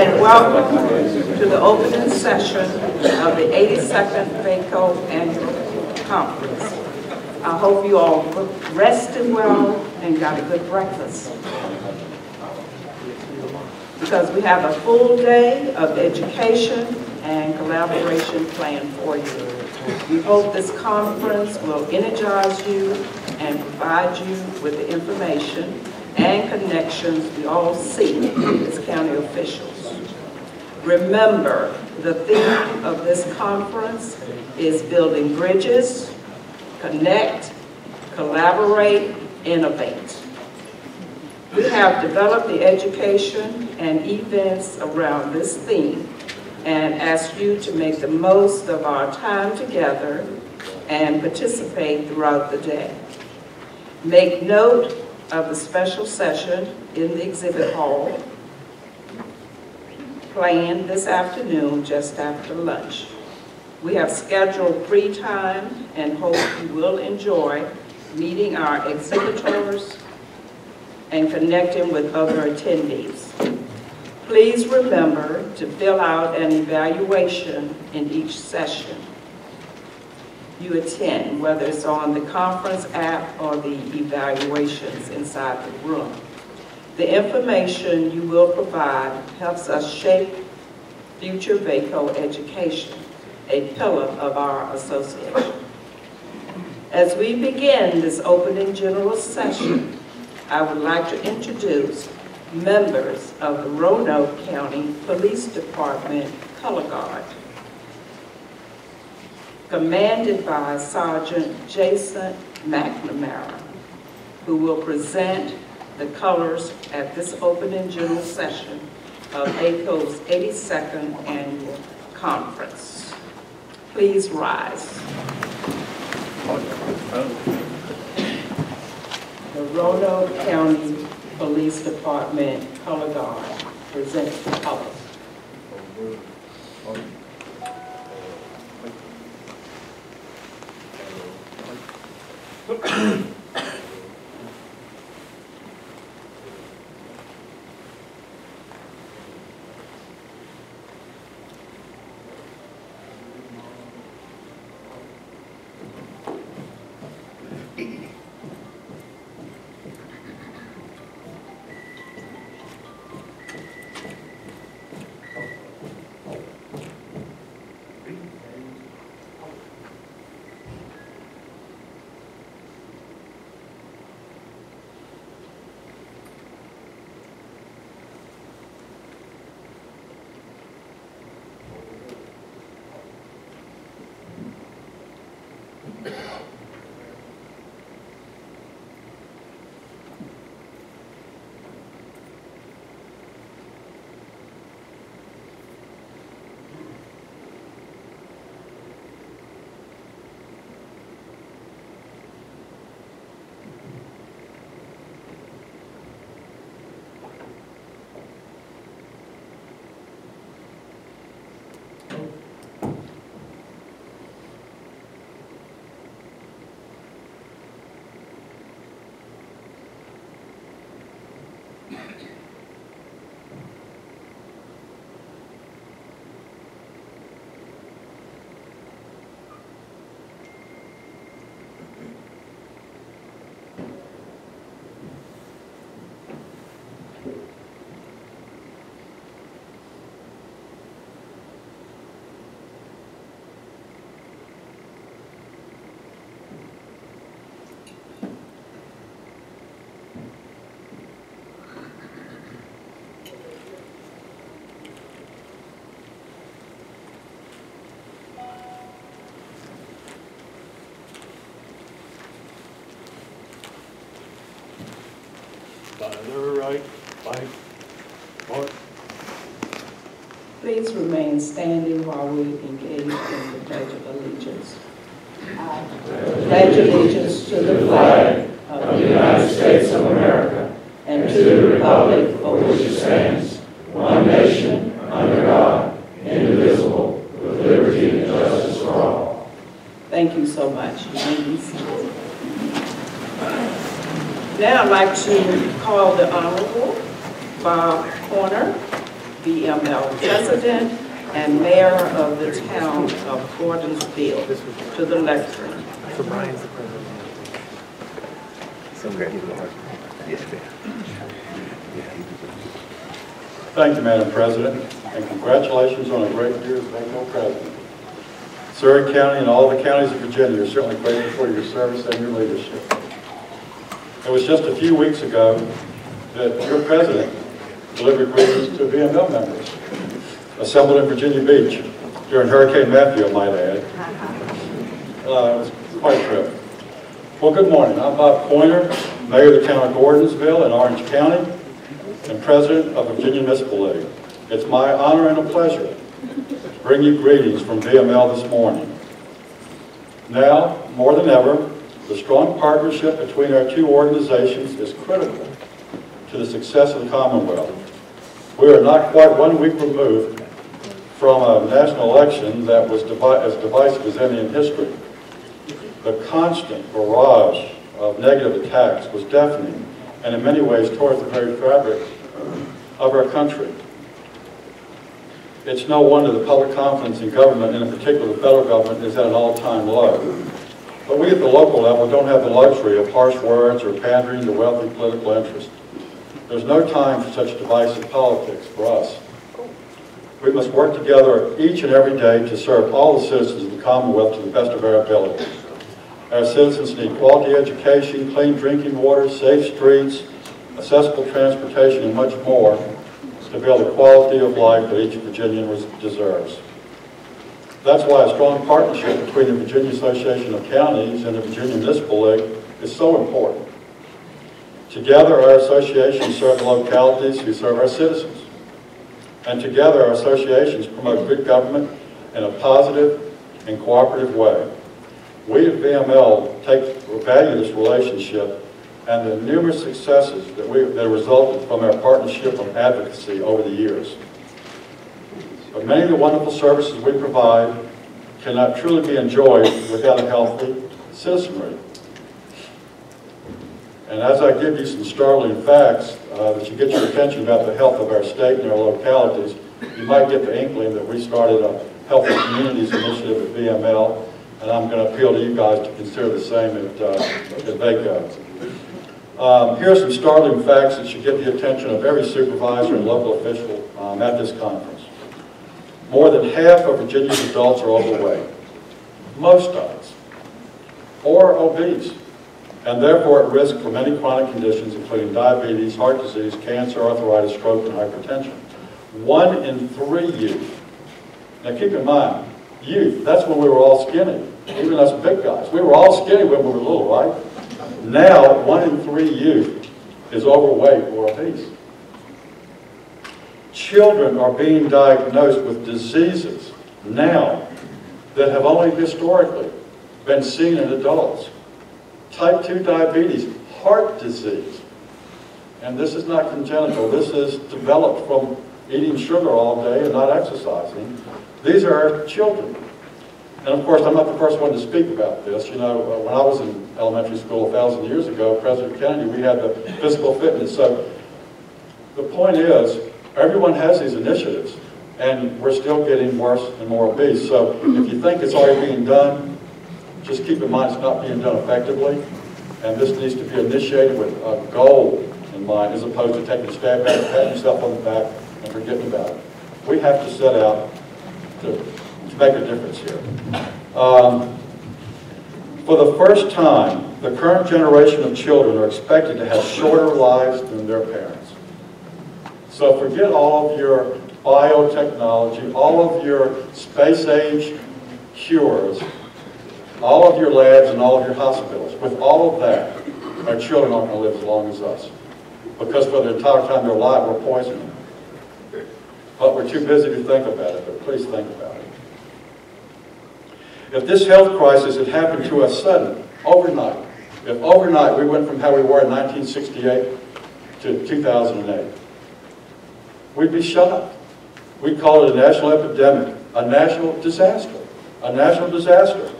And welcome to the opening session of the 82nd VACo Annual Conference. I hope you all rested well and got a good breakfast, because we have a full day of education and collaboration planned for you. We hope this conference will energize you and provide you with the information and connections we all seek as county officials. Remember, the theme of this conference is building bridges, connect, collaborate, innovate. We have developed the education and events around this theme and ask you to make the most of our time together and participate throughout the day. Make note of the special session in the exhibit hall planned this afternoon just after lunch. We have scheduled free time and hope you will enjoy meeting our exhibitors and connecting with other attendees. Please remember to fill out an evaluation in each session you attend, whether it's on the conference app or the evaluations inside the room. The information you will provide helps us shape future VACo education, a pillar of our association. As we begin this opening general session, I would like to introduce members of the Roanoke County Police Department Color Guard, commanded by Sergeant Jason McNamara, who will present the colors at this opening general session of VACo's 82nd Annual Conference. Please rise. The Roanoke County Police Department Color Guard presents the colors. Right, right, forward. Please remain standing while we engage in the Pledge of Allegiance. I pledge allegiance to the flag of the United States of America and to the republic for which it stands, one nation, under God, indivisible, with liberty and justice for all. Thank you so much. You may be seated. Now I'd like to call the Honorable Bob Horner, VML President and Mayor of the town of Gordonsville to the lectern. So Brian's the president. Thank you, Madam President, and congratulations on a great year as VACo President. Surrey County and all the counties of Virginia are certainly grateful for your service and your leadership. It was just a few weeks ago that your President delivered greetings to VML members assembled in Virginia Beach during Hurricane Matthew, I might add. It was quite a trip. Well, good morning. I'm Bob Pointer, Mayor of the town of Gordonsville in Orange County, and President of the Virginia Municipal League. It's my honor and a pleasure to bring you greetings from VML this morning. Now, more than ever, the strong partnership between our two organizations is critical to the success of the Commonwealth. We are not quite 1 week removed from a national election that was as divisive as any in history. The constant barrage of negative attacks was deafening and in many ways tore at the very fabric of our country. It's no wonder the public confidence in government, and in particular the federal government, is at an all-time low. But we at the local level don't have the luxury of harsh words or pandering to wealthy political interests. There's no time for such divisive politics for us. We must work together each and every day to serve all the citizens of the Commonwealth to the best of our ability. Our citizens need quality education, clean drinking water, safe streets, accessible transportation, and much more to build a quality of life that each Virginian deserves. That's why a strong partnership between the Virginia Association of Counties and the Virginia Municipal League is so important. Together, our associations serve the localities who serve our citizens. And together, our associations promote good government in a positive and cooperative way. We at VML value this relationship and the numerous successes that resulted from our partnership and advocacy over the years. But many of the wonderful services we provide cannot truly be enjoyed without a healthy citizenry. And as I give you some startling facts that should get your attention about the health of our state and our localities, you might get the inkling that we started a Healthy Communities initiative at VML, and I'm going to appeal to you guys to consider the same at VACo. Here are some startling facts that should get the attention of every supervisor and local official at this conference. More than half of Virginia's adults are overweight, most of us, or obese, and therefore at risk for many chronic conditions including diabetes, heart disease, cancer, arthritis, stroke, and hypertension. 1 in 3 youth. Now keep in mind, youth, that's when we were all skinny, even us big guys. We were all skinny when we were little, right? Now, 1 in 3 youth is overweight or obese. Children are being diagnosed with diseases now that have only historically been seen in adults. Type 2 diabetes, heart disease. And this is not congenital. This is developed from eating sugar all day and not exercising. These are our children. And of course, I'm not the first one to speak about this. You know, when I was in elementary school 1,000 years ago, President Kennedy, we had the physical fitness. So the point is, everyone has these initiatives, and we're still getting worse and more obese. So if you think it's already being done, just keep in mind it's not being done effectively, and this needs to be initiated with a goal in mind, as opposed to taking a stab at it, patting yourself on the back, and forgetting about it. We have to set out to make a difference here. For the first time, the current generation of children are expected to have shorter lives than their parents. So forget all of your biotechnology, all of your space-age cures, all of your labs and all of your hospitals. With all of that, our children aren't going to live as long as us. Because for the entire time they're alive, we're poisoning them. But we're too busy to think about it, but please think about it. If this health crisis had happened to us suddenly, overnight, if overnight we went from how we were in 1968 to 2008, we'd be shocked. We'd call it a national epidemic, a national disaster, a national disaster.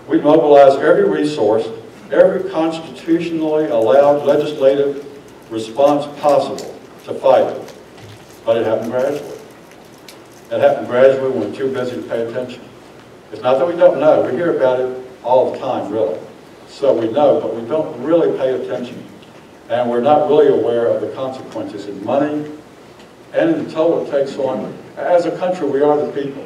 We'd mobilize every resource, every constitutionally allowed legislative response possible to fight it. But it happened gradually. It happened gradually when we're too busy to pay attention. It's not that we don't know. We hear about it all the time, really. So we know, but we don't really pay attention. And we're not really aware of the consequences in money and in the toll it takes on. As a country, we are the people.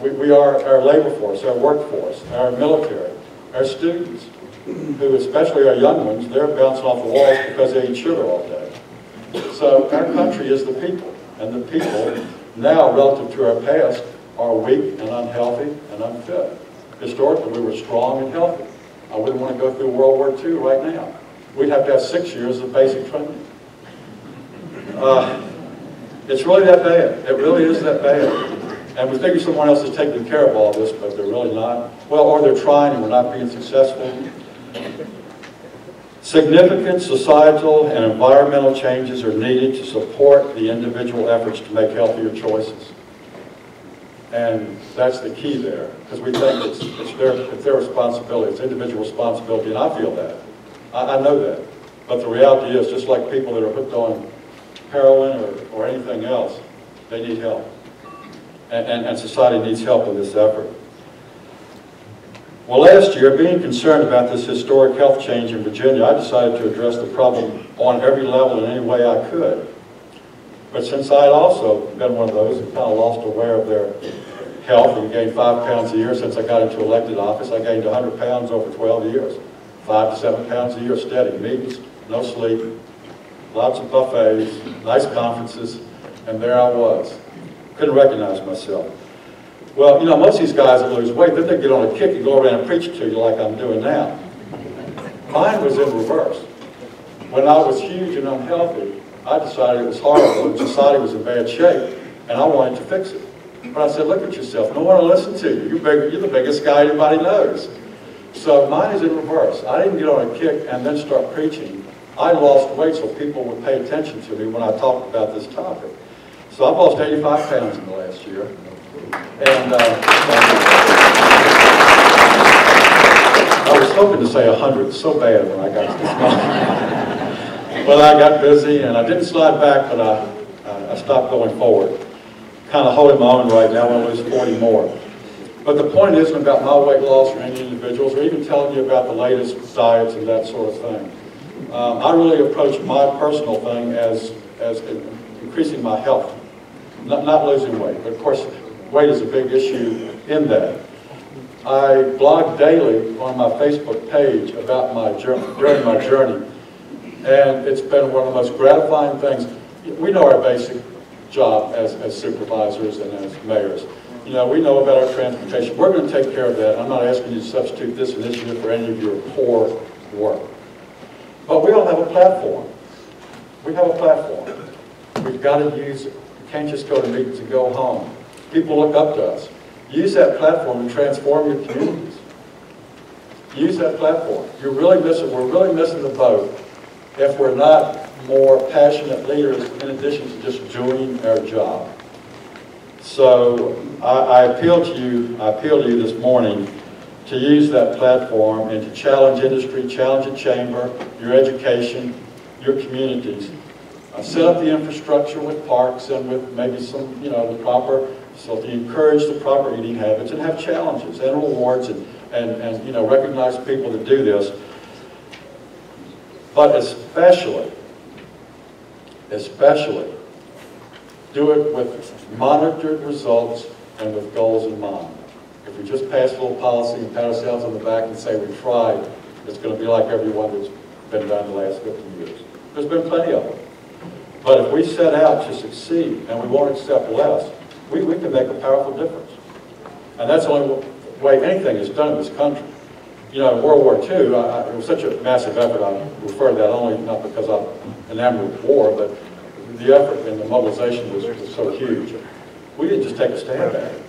We are our labor force, our workforce, our military, our students, who, especially our young ones, they're bouncing off the walls because they eat sugar all day. So our country is the people. And the people now, relative to our past, are weak and unhealthy and unfit. Historically, we were strong and healthy. I wouldn't want to go through World War II right now. We'd have to have 6 years of basic training. It's really that bad. It really is that bad. And we figure someone else is taking care of all this, but they're really not. Well, or they're trying and we're not being successful. Significant societal and environmental changes are needed to support the individual efforts to make healthier choices. And that's the key there, because we think it's their responsibility, it's individual responsibility, and I feel that. I know that. But the reality is, just like people that are hooked on heroin or anything else, they need help. And society needs help in this effort. Well, last year, being concerned about this historic health change in Virginia, I decided to address the problem on every level in any way I could. But since I had also been one of those who kind of lost aware of their health and gained 5 pounds a year since I got into elected office, I gained 100 pounds over 12 years. 5 to 7 pounds a year steady, meetings, no sleep, lots of buffets, nice conferences, and there I was. Couldn't recognize myself. Well, you know, most of these guys that lose weight, then they get on a kick and go around and preach to you like I'm doing now. Mine was in reverse. When I was huge and unhealthy, I decided it was horrible and society was in bad shape, and I wanted to fix it. But I said, look at yourself. No one will listen to you. You're the biggest guy anybody knows. So mine is in reverse. I didn't get on a kick and then start preaching. I lost weight so people would pay attention to me when I talked about this topic. So I've lost 85 pounds in the last year. And I was hoping to say 100, so bad when I got to this moment. But I got busy and I didn't slide back, but I stopped going forward. Kind of holding my own right now, I want to lose 40 more. But the point isn't about my weight loss or any individuals, or even telling you about the latest diets and that sort of thing. I really approach my personal thing as increasing my health, not losing weight. But of course, weight is a big issue in that. I blog daily on my Facebook page about my journey, during my journey, and it's been one of the most gratifying things. We know our basic job as supervisors and as mayors. You know, we know about our transportation. We're going to take care of that. I'm not asking you to substitute this initiative for any of your core work. But we all have a platform. We have a platform. We've got to use it. You can't just go to meetings and go home. People look up to us. Use that platform to transform your communities. Use that platform. We're really missing the boat if we're not more passionate leaders in addition to just doing our job. So I appeal to you this morning to use that platform and to challenge industry, challenge the chamber, your education, your communities. Set up the infrastructure with parks and with maybe some, the proper, so to encourage the proper eating habits and have challenges and rewards and recognize people that do this. But especially, do it with monitored results and with goals in mind. If we just pass a little policy and pat ourselves on the back and say we tried, it's going to be like everyone that's been done the last 50 years. There's been plenty of them. But if we set out to succeed and we won't accept less, we can make a powerful difference. And that's the only way anything is done in this country. In World War II, it was such a massive effort. I refer to that only not because I'm enamored with war, but the effort and the mobilization was so huge. We didn't just take a stab at it.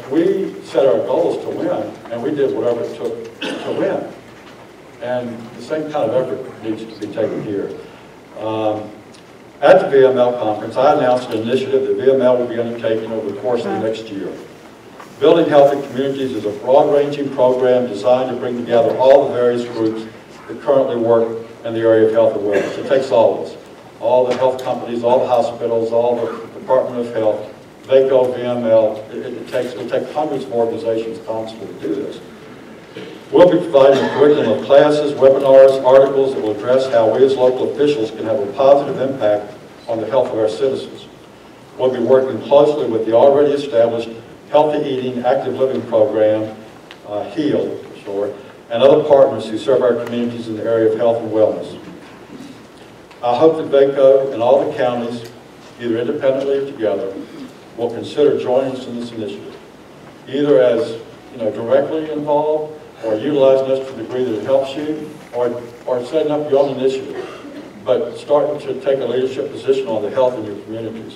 We set our goals to win, and we did whatever it took to win. And the same kind of effort needs to be taken here. At the VML conference, I announced an initiative that VML will be undertaking over the course of the next year. Building Healthy Communities is a broad-ranging program designed to bring together all the various groups that currently work in the area of health and wellness. It takes all of us, all the health companies, all the hospitals, all the Department of Health, VACo, VML. It'll take hundreds of organizations constantly to do this. We'll be providing a curriculum of classes, webinars, articles that will address how we as local officials can have a positive impact on the health of our citizens. We'll be working closely with the already established Healthy Eating, Active Living program, HEAL for short, and other partners who serve our communities in the area of health and wellness. I hope that VACo and all the counties, either independently or together, will consider joining us in this initiative, either as directly involved or utilizing us to the degree that it helps you, or setting up your own initiative, but starting to take a leadership position on the health in your communities.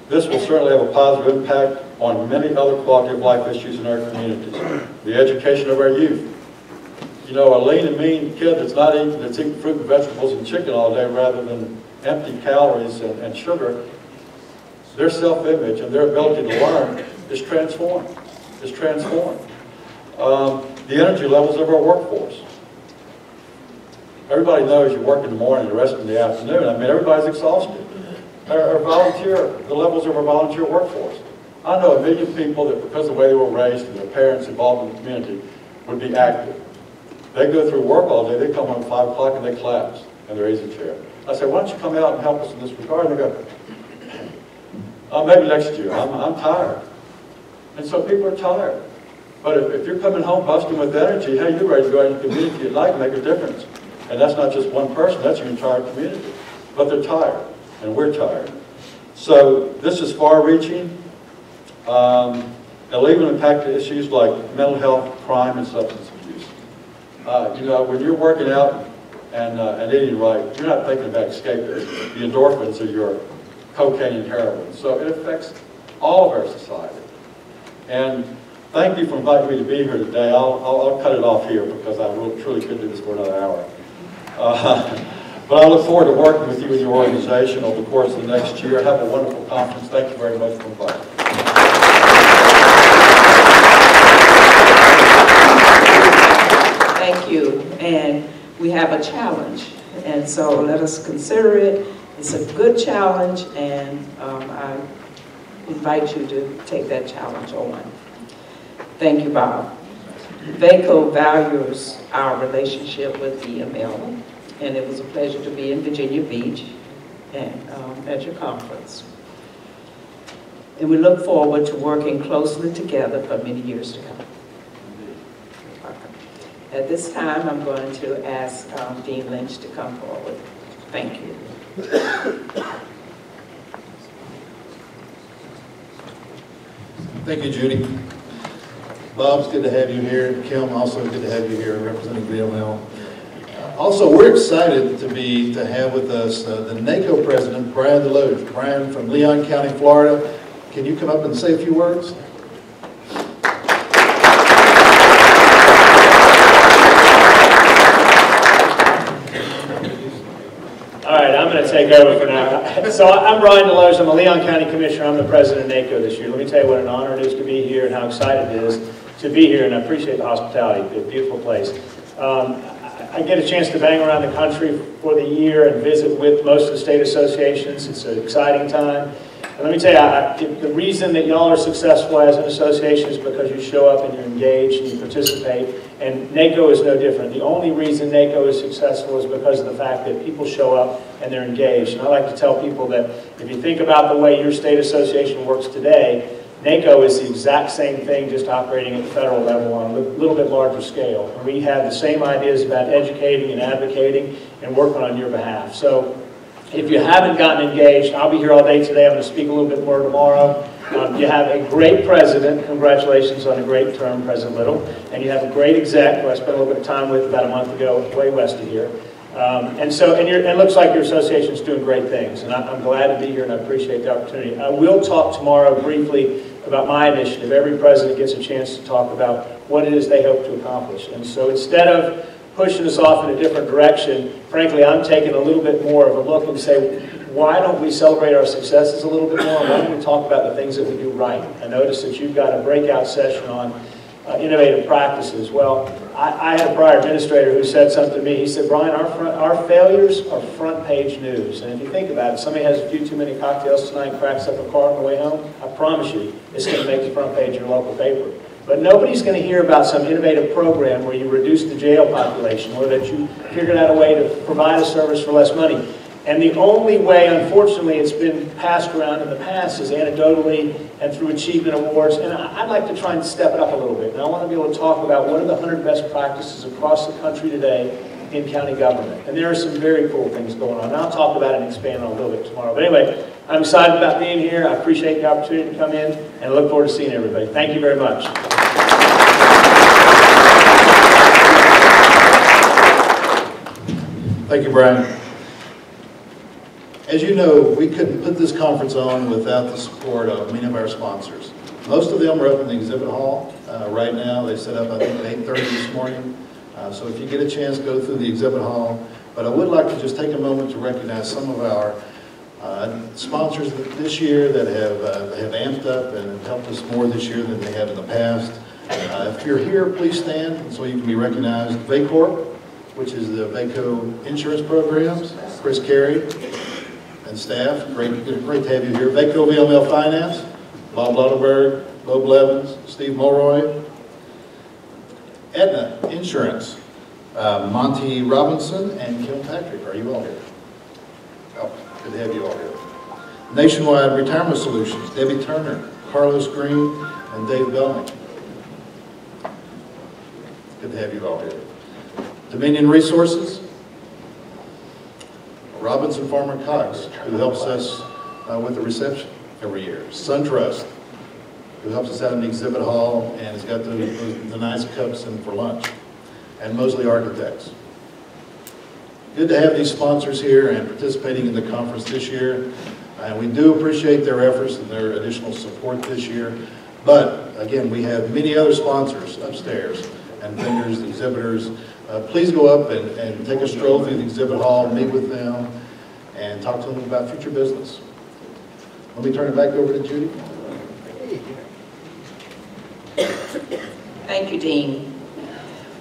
This will certainly have a positive impact on many other quality of life issues in our communities. The education of our youth. A lean and mean kid that's eating fruit and vegetables and chicken all day rather than empty calories and sugar, their self-image and their ability to learn is transformed. It's transformed. The energy levels of our workforce. Everybody knows you work in the morning and the rest in the afternoon. I mean, everybody's exhausted. The levels of our volunteer workforce. I know 1 million people that, because of the way they were raised and their parents involved in the community, would be active. They go through work all day, they come home at 5 o'clock and they collapse in their easy chair. I say, why don't you come out and help us in this regard? And they go, maybe next year, I'm tired. And so people are tired. But if you're coming home busting with energy, hey, you're ready to go out in the community at night and make a difference. And that's not just one person, that's your entire community. But they're tired, and we're tired. So this is far-reaching. It'll even impact issues like mental health, crime, and substance abuse. When you're working out and eating right, you're not thinking about escaping. The endorphins are your cocaine and heroin. So it affects all of our society. And thank you for inviting me to be here today. I'll cut it off here because I truly could do this for another hour. But I look forward to working with you and your organization over the course of the next year. Have a wonderful conference. Thank you very much for inviting me. Thank you. And we have a challenge. And so let us consider it. It's a good challenge, and I invite you to take that challenge on. Thank you, Bob. VACo values our relationship with EML, and it was a pleasure to be in Virginia Beach and at your conference. And we look forward to working closely together for many years to come. At this time, I'm going to ask Dean Lynch to come forward. Thank you. Thank you, Judy. Bob, it's good to have you here. Kim, also good to have you here representing VML. Also, we're excited to have with us the NACO president, Brian Deloge. Brian from Leon County, Florida. Can you come up and say a few words? All right, I'm going to take over for now. So I'm Brian Deloge. I'm a Leon County Commissioner. I'm the president of NACO this year. Let me tell you what an honor it is to be here and how excited it is to be here, and I appreciate the hospitality. It's a beautiful place. I get a chance to bang around the country for the year and visit with most of the state associations. It's an exciting time. And let me tell you, the reason that y'all are successful as an association is because you show up and you're engaged and you participate. And NACO is no different. The only reason NACO is successful is because of the fact that people show up and they're engaged. And I like to tell people that if you think about the way your state association works today, NACO is the exact same thing, just operating at the federal level on a little bit larger scale. And we have the same ideas about educating and advocating and working on your behalf. So if you haven't gotten engaged, I'll be here all day today. I'm going to speak a little bit more tomorrow. You have a great president. Congratulations on a great term, President Little. And you have a great exec, who I spent a little bit of time with about a month ago, way west of here. And it looks like your association is doing great things. And I'm glad to be here, and I appreciate the opportunity. I will talk tomorrow briefly about my initiative. Every president gets a chance to talk about what it is they hope to accomplish. And so instead of pushing us off in a different direction, frankly, I'm taking a little bit more of a look and say, why don't we celebrate our successes a little bit more? Why don't we talk about the things that we do right? I noticed that you've got a breakout session on innovative practices. Well, I had a prior administrator who said something to me. He said, Brian, our failures are front page news. And if you think about it, somebody has a few too many cocktails tonight and cracks up a car on the way home, I promise you, it's going to make the front page of your local paper. But nobody's going to hear about some innovative program where you reduce the jail population or that you figured out a way to provide a service for less money. And the only way, unfortunately, it's been passed around in the past is anecdotally and through achievement awards. And I'd like to try and step it up a little bit. And I want to be able to talk about what are the 100 best practices across the country today in county government. And there are some very cool things going on. And I'll talk about it and expand on a little bit tomorrow. But anyway, I'm excited about being here. I appreciate the opportunity to come in and I look forward to seeing everybody. Thank you very much. Thank you, Brian. As you know, we couldn't put this conference on without the support of many of our sponsors. Most of them are up in the exhibit hall right now. They set up, I think, at 8:30 this morning. So if you get a chance, go through the exhibit hall. But I would like to just take a moment to recognize some of our sponsors this year that have amped up and have helped us more this year than they have in the past. If you're here, please stand so you can be recognized. VACo, which is the VACo insurance programs. Chris Carey and staff, great to have you here. VACo VML Finance, Bob Lauterberg, Bo Blevins, Steve Mulroy. Aetna Insurance, Monty Robinson and Kim Patrick. Are you all here? Oh, good to have you all here. Nationwide Retirement Solutions, Debbie Turner, Carlos Green, and Dave Bellamy. Good to have you all here. Dominion Resources, Robinson Farmer Cox, who helps us with the reception every year. SunTrust, who helps us out in the exhibit hall and has got the nice cups in for lunch. And Mosley Architects. Good to have these sponsors here and participating in the conference this year. And we do appreciate their efforts and their additional support this year. But again, we have many other sponsors upstairs and vendors, exhibitors. Please go up and take a stroll through the exhibit hall, meet with them, and talk to them about future business. Let me turn it back over to Judy. Thank you, Dean.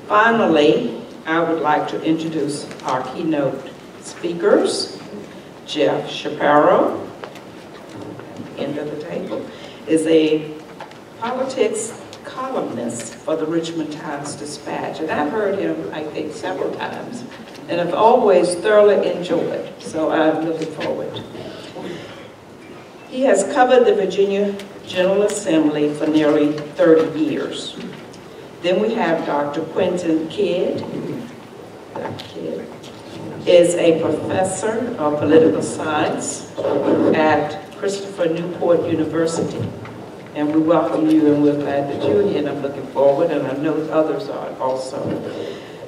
Finally, I would like to introduce our keynote speakers. Jeff Shapiro, end of the table, is a politics columnist for the Richmond Times-Dispatch. And I've heard him, I think, several times, and I've always thoroughly enjoyed, so I'm looking forward. He has covered the Virginia General Assembly for nearly 30 years. Then we have Dr. Quentin Kidd. Dr. Kidd is a professor of political science at Christopher Newport University. And we welcome you, and we're glad that you're here, and I'm looking forward, and I know others are also.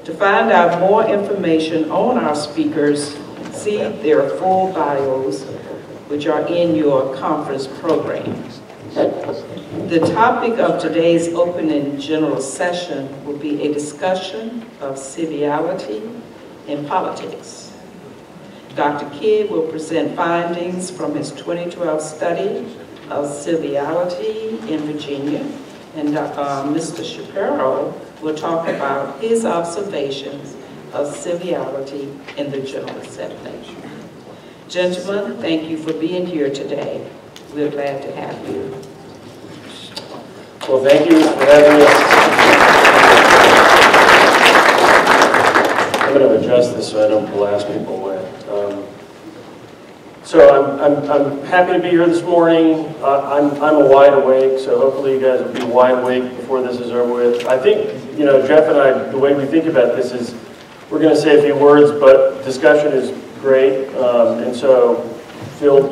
To find out more information on our speakers, see their full bios, which are in your conference program. The topic of today's opening general session will be a discussion of civility in politics. Dr. Kidd will present findings from his 2012 study of civility in Virginia, and Mr. Shapiro will talk about his observations of civility in the General Assembly. Gentlemen, thank you for being here today. We're glad to have you. Well, thank you for having us. I'm going to adjust this so I don't blast people away. So I'm happy to be here this morning. I'm wide awake, so hopefully you guys will be wide awake before this is over with. I think, you know, Jeff and I, the way we think about this is we're going to say a few words, but discussion is great, and so feel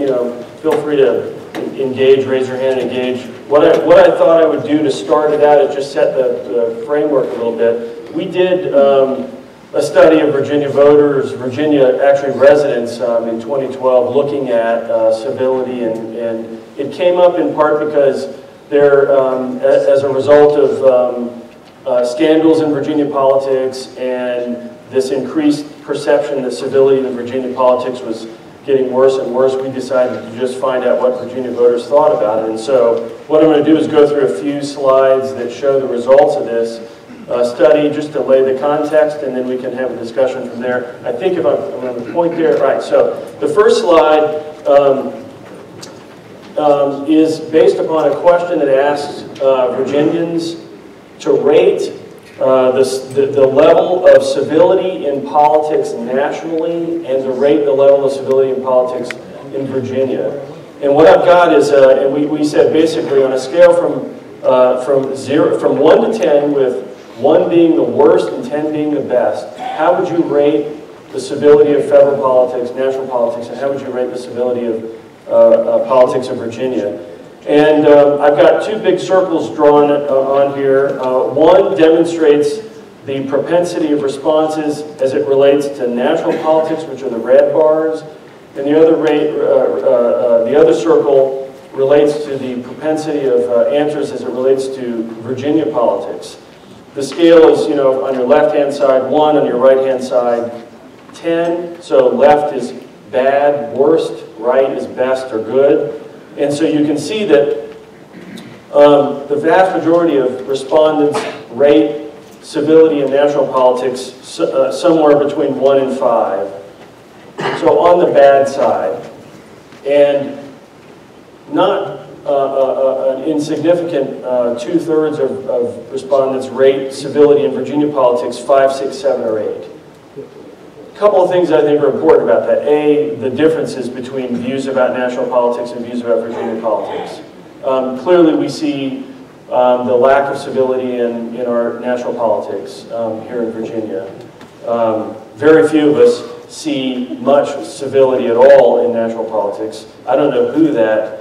free to engage, raise your hand, engage. What I thought I would do to start it out is just set the framework a little bit. We did a study of Virginia voters, actually residents in 2012 looking at civility, and it came up in part because there, as a result of scandals in Virginia politics and this increased perception that civility in Virginia politics was getting worse and worse, we decided to just find out what Virginia voters thought about it. And so what I'm going to do is go through a few slides that show the results of this. study, just to lay the context, and then we can have a discussion from there. I think if I'm on the point there, right, so the first slide is based upon a question that asks Virginians to rate the level of civility in politics nationally and to rate the level of civility in politics in Virginia. And what I've got is, and we said basically on a scale from 1 to 10, with 1 being the worst and 10 being the best, how would you rate the civility of federal politics, national politics, and how would you rate the civility of politics of Virginia? And I've got 2 big circles drawn on here. One demonstrates the propensity of responses as it relates to national politics, which are the red bars, and the other circle relates to the propensity of answers as it relates to Virginia politics. The scale is, you know, on your left-hand side 1, on your right-hand side 10. So left is bad, worst, right is best or good. And so you can see that the vast majority of respondents rate civility in national politics somewhere between 1 and 5. So on the bad side. And not an insignificant 2/3 of respondents rate civility in Virginia politics 5, 6, 7, or 8. A couple of things I think are important about that. A, the differences between views about national politics and views about Virginia politics. Clearly we see the lack of civility in our national politics here in Virginia. Very few of us see much civility at all in national politics. I don't know who that,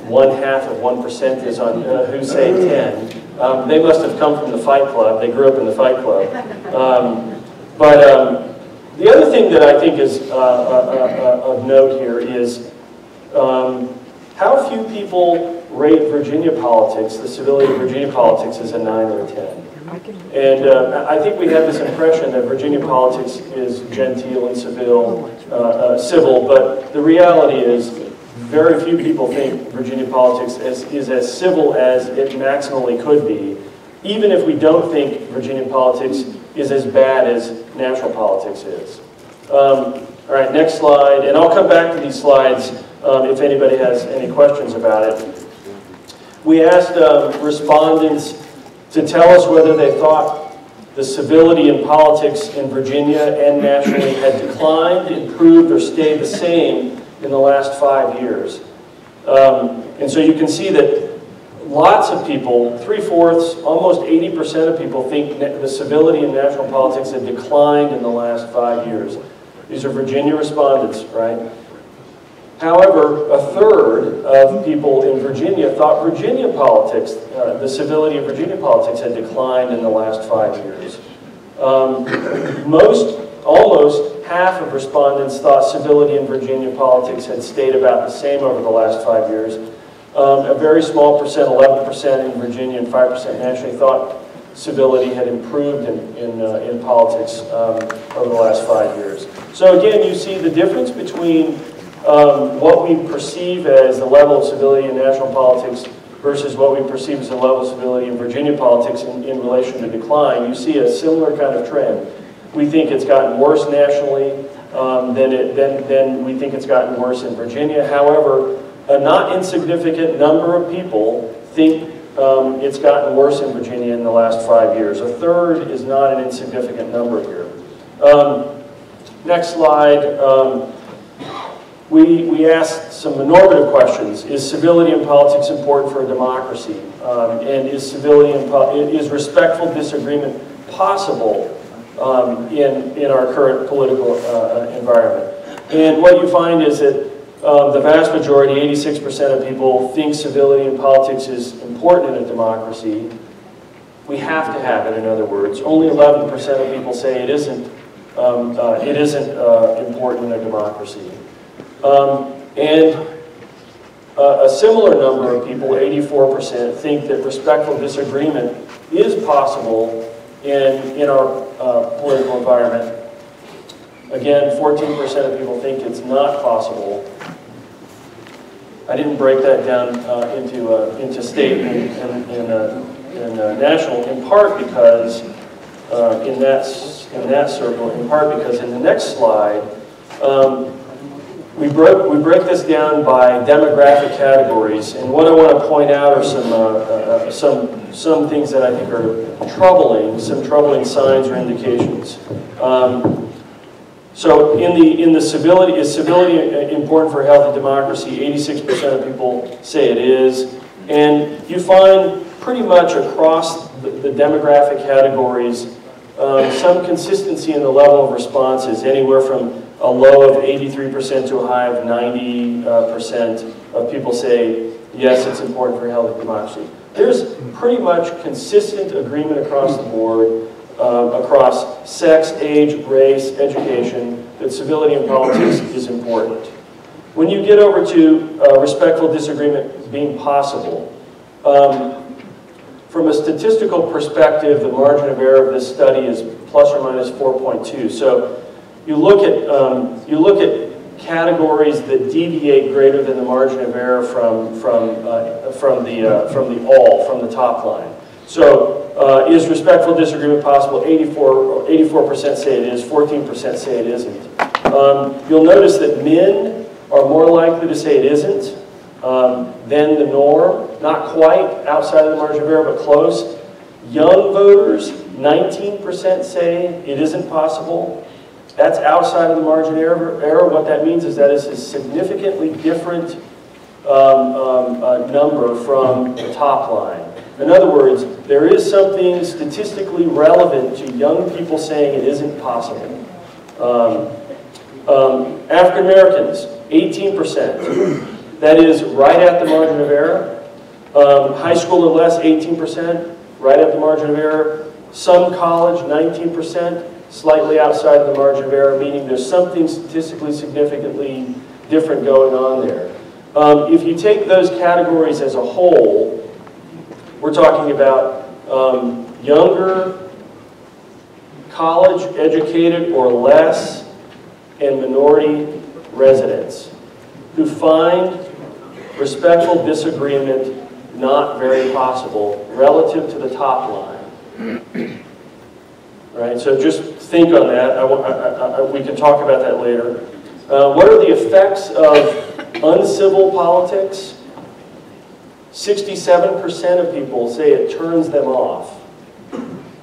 1/2 of 1% is on who say 10. They must have come from the Fight Club. They grew up in the Fight Club. The other thing that I think is of note here is how few people rate Virginia politics, the civility of Virginia politics, as a 9 or a 10. And I think we have this impression that Virginia politics is genteel and civil, but the reality is very few people think Virginia politics is as civil as it maximally could be, even if we don't think Virginia politics is as bad as national politics is. All right, next slide, and I'll come back to these slides if anybody has any questions about it. We asked respondents to tell us whether they thought the civility in politics in Virginia and nationally had declined, improved, or stayed the same in the last 5 years. And so you can see that lots of people, 3/4, almost 80% of people think the civility in national politics had declined in the last 5 years. These are Virginia respondents, right? However, 1/3 of people in Virginia thought Virginia politics, the civility of Virginia politics had declined in the last 5 years. Almost half of respondents thought civility in Virginia politics had stayed about the same over the last 5 years. A very small percent, 11% in Virginia and 5% nationally, thought civility had improved in politics over the last 5 years. So again, you see the difference between what we perceive as the level of civility in national politics versus what we perceive as the level of civility in Virginia politics in relation to decline. You see a similar kind of trend. We think it's gotten worse nationally than we think it's gotten worse in Virginia. However, a not insignificant number of people think it's gotten worse in Virginia in the last 5 years. 1/3 is not an insignificant number here. Next slide. We asked some normative questions. Is civility in politics important for a democracy? And is respectful disagreement possible in our current political environment? And what you find is that the vast majority, 86% of people, think civility in politics is important in a democracy. We have to have it, in other words. Only 11% of people say it isn't important in a democracy. And a similar number of people, 84%, think that respectful disagreement is possible in our political environment. Again, 14% of people think it's not possible. I didn't break that down into state and national, in part because in that circle, in part because in the next slide, we break this down by demographic categories, and what I want to point out are some things that I think are troubling, some troubling signs or indications. So in the civility, is civility important for a healthy democracy? 86% of people say it is, and you find pretty much across the demographic categories some consistency in the level of responses, anywhere from a low of 83% to a high of 90% of people say, yes, it's important for a healthy democracy. There's pretty much consistent agreement across the board, across sex, age, race, education, that civility in politics is important. When you get over to respectful disagreement being possible, from a statistical perspective, the margin of error of this study is plus or minus 4.2. So you look at categories that deviate greater than the margin of error from the top line. So is respectful disagreement possible? 84% say it is, 14% say it isn't. You'll notice that men are more likely to say it isn't than the norm. Not quite outside of the margin of error, but close. Young voters, 19% say it isn't possible. That's outside of the margin of error. What that means is that it's a significantly different number from the top line. In other words, there is something statistically relevant to young people saying it isn't possible. African Americans, 18%. That is right at the margin of error. High school or less, 18%, right at the margin of error. Some college, 19%, slightly outside of the margin of error, meaning there's something statistically significantly different going on there. If you take those categories as a whole, we're talking about younger, college-educated or less, and minority residents who find respectful disagreement not very possible relative to the top line. Right, so just think on that. We can talk about that later. What are the effects of uncivil politics? 67% of people say it turns them off.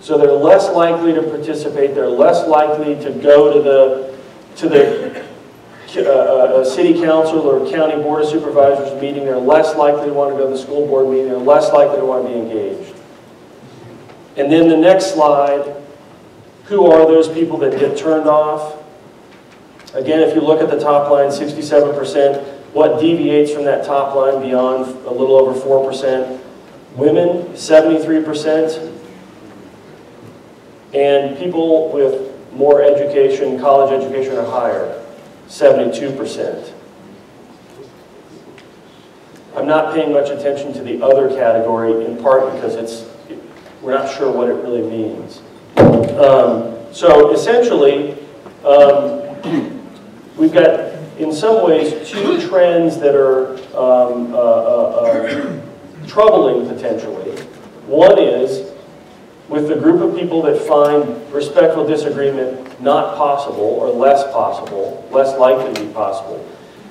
So they're less likely to participate. They're less likely to go to the city council or county board of supervisors meeting. They're less likely to want to go to the school board meeting. They're less likely to want to be engaged. And then the next slide, who are those people that get turned off? Again, if you look at the top line, 67%, what deviates from that top line beyond a little over 4%? Women, 73%, and people with more education, college education or higher, 72%. I'm not paying much attention to the other category, in part because we're not sure what it really means. So essentially, we've got, in some ways, two trends that are troubling potentially. One is, with the group of people that find respectful disagreement not possible or less likely to be possible.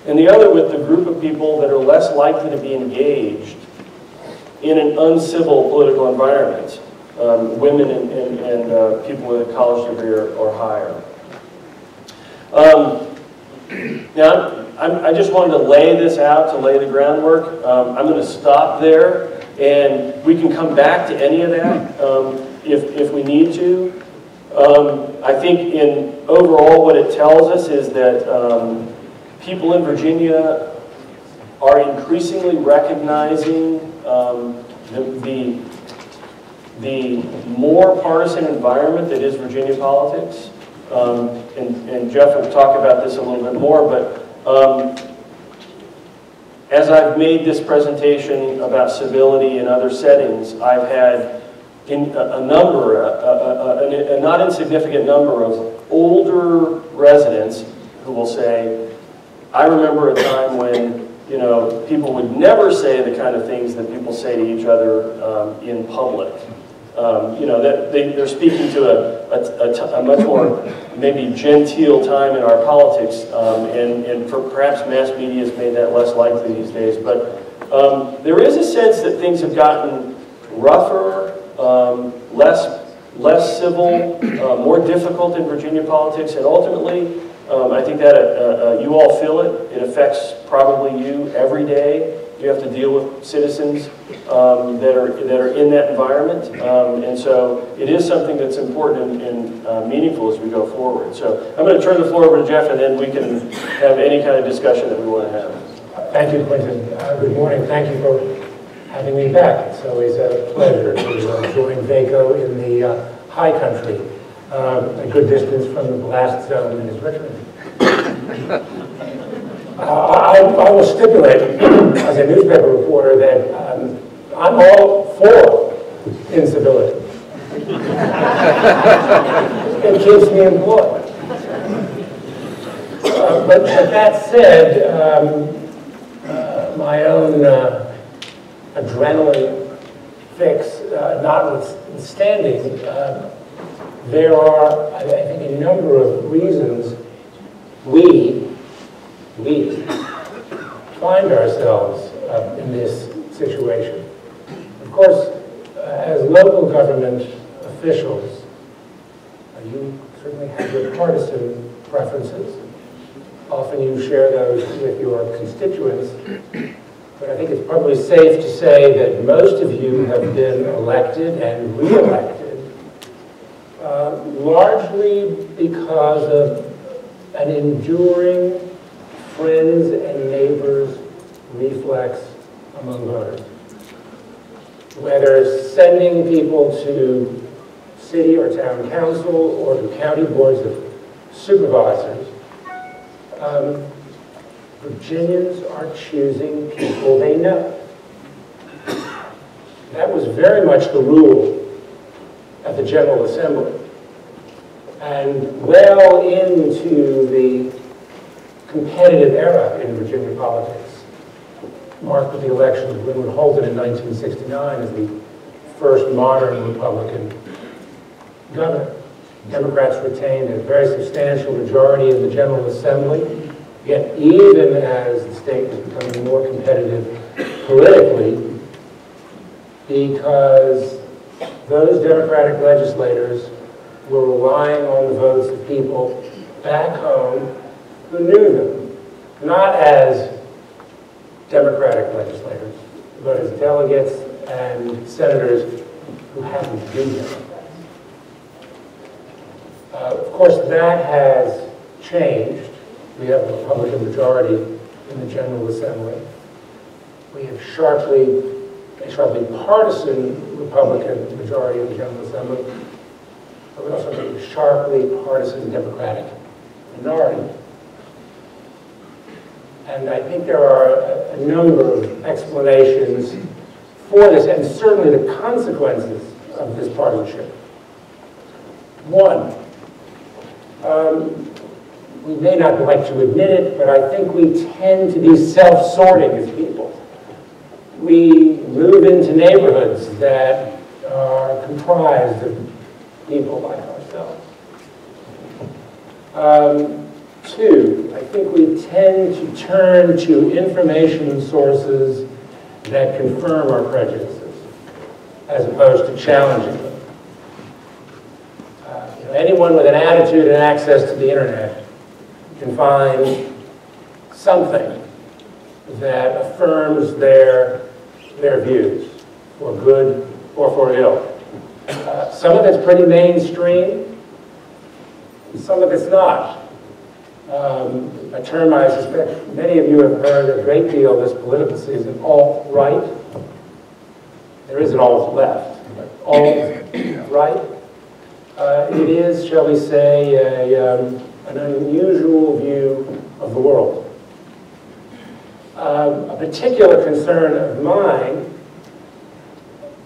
And the other with the group of people that are less likely to be engaged in an uncivil political environment. Women and people with a college degree or higher. Now, I just wanted to lay this out, to lay the groundwork. I'm going to stop there, and we can come back to any of that if we need to. I think in overall what it tells us is that people in Virginia are increasingly recognizing the more partisan environment that is Virginia politics. And Jeff will talk about this a little bit more, but as I've made this presentation about civility in other settings, I've had a not insignificant number of older residents who will say, I remember a time when you know, people would never say the kind of things that people say to each other in public. You know, that they're speaking to a much more maybe genteel time in our politics, and perhaps mass media has made that less likely these days. But there is a sense that things have gotten rougher, less civil, more difficult in Virginia politics, and ultimately, I think that you all feel it. It affects probably you every day. You have to deal with citizens that are in that environment, and so it is something that's important and meaningful as we go forward. So I'm going to turn the floor over to Jeff, and then we can have any kind of discussion that we want to have. Thank you, Quentin. Good morning. Thank you for having me back. It's always a pleasure to join VACo in the high country, a good distance from the blast zone in Richmond. I will stipulate, as a newspaper reporter, that I'm all for incivility. It keeps me employed. But that said, my own adrenaline fix notwithstanding, there are, I think, a number of reasons we find ourselves in this situation. Of course, as local government officials, you certainly have your partisan preferences. Often you share those with your constituents. But I think it's probably safe to say that most of you have been elected and re-elected largely because of an enduring friends and neighbors reflex among voters. Whether sending people to city or town council or to county boards of supervisors, Virginians are choosing people they know. That was very much the rule at the General Assembly. And well into the competitive era in Virginia politics, marked with the election of Linwood Holden in 1969 as the first modern Republican governor. Democrats retained a very substantial majority in the General Assembly, yet even as the state was becoming more competitive politically, because those Democratic legislators were relying on the votes of people back home who knew them, not as Democratic legislators, but as delegates and senators who happened to be Democrats. Of course, that has changed. We have a Republican majority in the General Assembly. We have a sharply partisan Republican majority in the General Assembly, but we also have a sharply partisan Democratic minority. And I think there are a number of explanations for this, and certainly the consequences of this partisanship. One, we may not like to admit it, but I think we tend to be self-sorting as people. We move into neighborhoods that are comprised of people like ourselves. Two, I think we tend to turn to information sources that confirm our prejudices, as opposed to challenging them. Anyone with an attitude and access to the internet can find something that affirms their views, for good or for ill. Some of it's pretty mainstream, some of it's not. A term I suspect many of you have heard a great deal this political season, alt-right. There is an alt-left, but alt-right. It is, shall we say, an unusual view of the world. A particular concern of mine,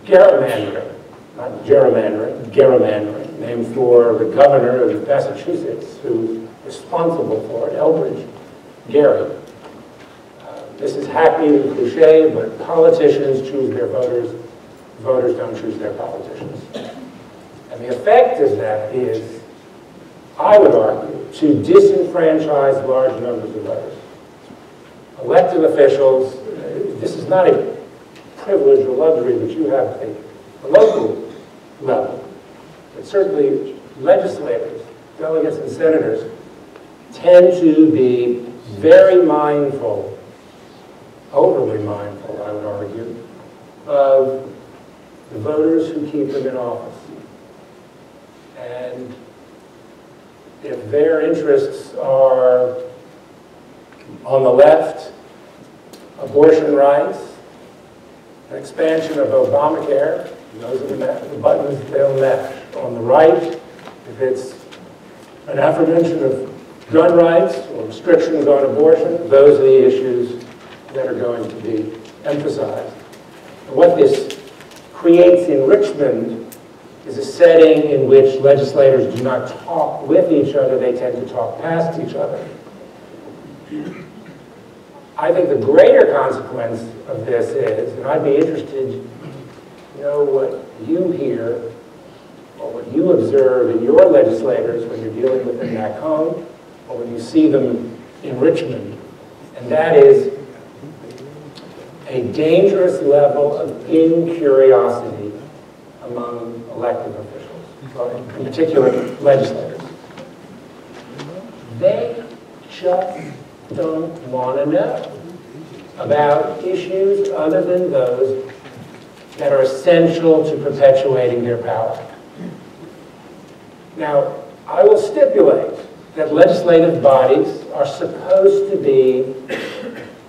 gerrymandering, not gerrymandering, gerrymandering, named for the governor of Massachusetts, who's responsible for it, Elbridge Gerry. This is hackneyed and cliche, but politicians choose their voters. Voters don't choose their politicians. And the effect of that is, I would argue, to disenfranchise large numbers of voters. Elected officials, this is not a privilege or luxury that you have at the local level, but certainly legislators, delegates and senators tend to be very mindful, overly mindful, I would argue, of the voters who keep them in office. And if their interests are on the left, abortion rights, an expansion of Obamacare, those are the buttons they'll mash. On the right, if it's an affirmation of gun rights or restrictions on abortion, those are the issues that are going to be emphasized. And what this creates in Richmond is a setting in which legislators do not talk with each other, they tend to talk past each other. I think the greater consequence of this is, and I'd be interested to know what you hear or what you observe in your legislators when you're dealing with them back home or when you see them in Richmond, and that is a dangerous level of incuriosity among elected officials, in particular legislators. They just don't want to know about issues other than those that are essential to perpetuating their power. Now, I will stipulate that legislative bodies are supposed to be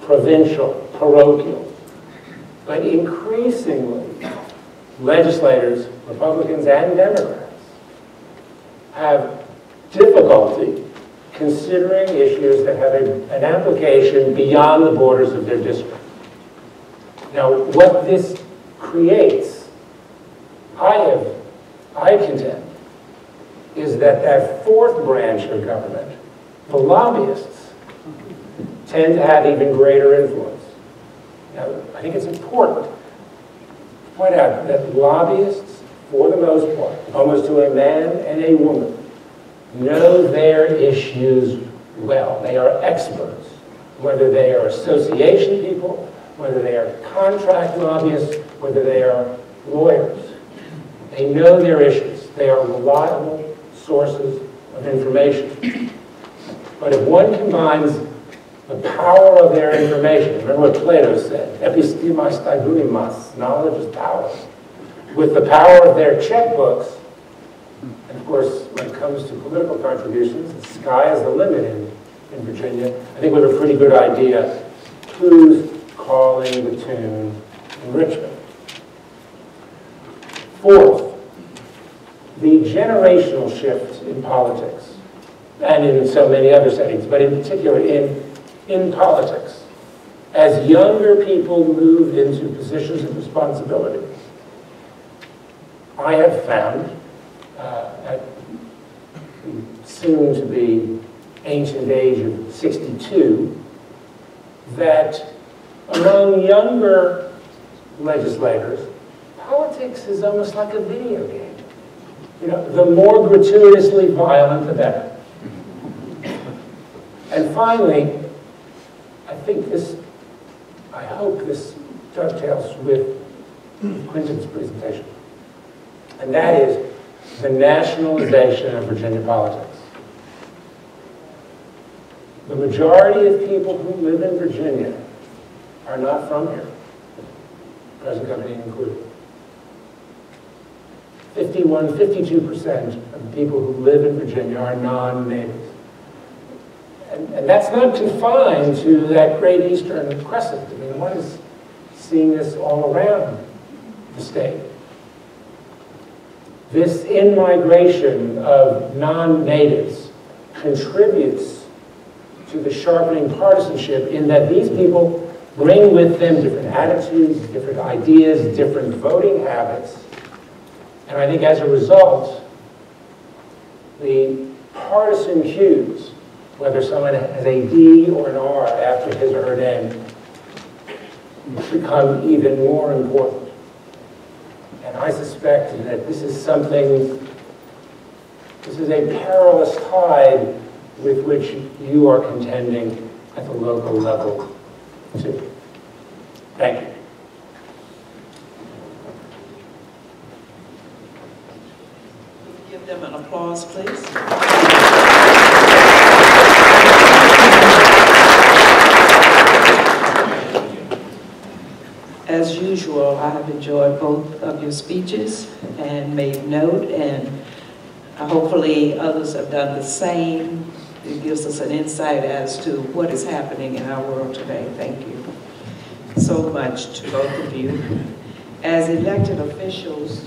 provincial, parochial, but increasingly, legislators, Republicans and Democrats, have difficulty considering issues that have an application beyond the borders of their district. Now, what this creates, I contend, is that fourth branch of government, the lobbyists, tend to have even greater influence. Now, I think it's important to point out that lobbyists, for the most part, almost to a man and a woman, know their issues well. They are experts, whether they are association people, whether they are contract lobbyists, whether they are lawyers. They know their issues. They are reliable sources of information. But if one combines the power of their information, remember what Plato said, epistemai staiduimas, knowledge is power, with the power of their checkbooks, and of course, when it comes to political contributions, the sky is the limit in Virginia. I think we have a pretty good idea who's calling the tune in Richmond. Fourth, the generational shift in politics, and in so many other settings, but in particular in politics. As younger people move into positions of responsibility, I have found, at the soon-to-be ancient age of 62, that among younger legislators, politics is almost like a video game. You know, the more gratuitously violent, the better. And finally, I hope this dovetails with Quinton's presentation, and that is the nationalization of Virginia politics. The majority of people who live in Virginia are not from here, present company included. 52% of the people who live in Virginia are non-natives. And that's not confined to that great eastern crescent. I mean, one is seeing this all around the state. This in-migration of non-natives contributes to the sharpening partisanship in that these people bring with them different attitudes, different ideas, different voting habits. And I think as a result, the partisan cues, whether someone has a D or an R after his or her name, become even more important. And I suspect that this is something, this is a perilous tide with which you are contending at the local level too. Thank you. Give them an applause, please. As usual, I have enjoyed both of your speeches and made note, and hopefully others have done the same. It gives us an insight as to what is happening in our world today. Thank you so much to both of you. As elected officials,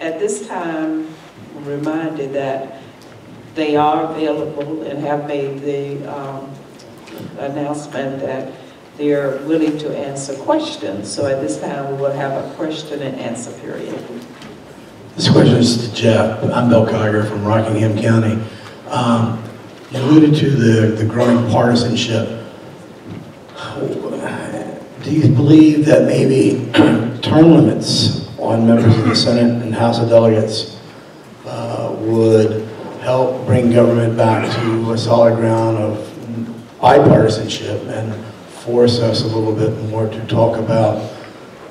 at this time, I'm reminded that they are available and have made the announcement that they're willing to answer questions. So at this time, we will have a question and answer period. This question is to Jeff. I'm Bill Kiger from Rockingham County. You alluded to the growing partisanship. Do you believe that maybe term limits on members of the Senate and House of Delegates would help bring government back to a solid ground of bipartisanship and force us a little bit more to talk about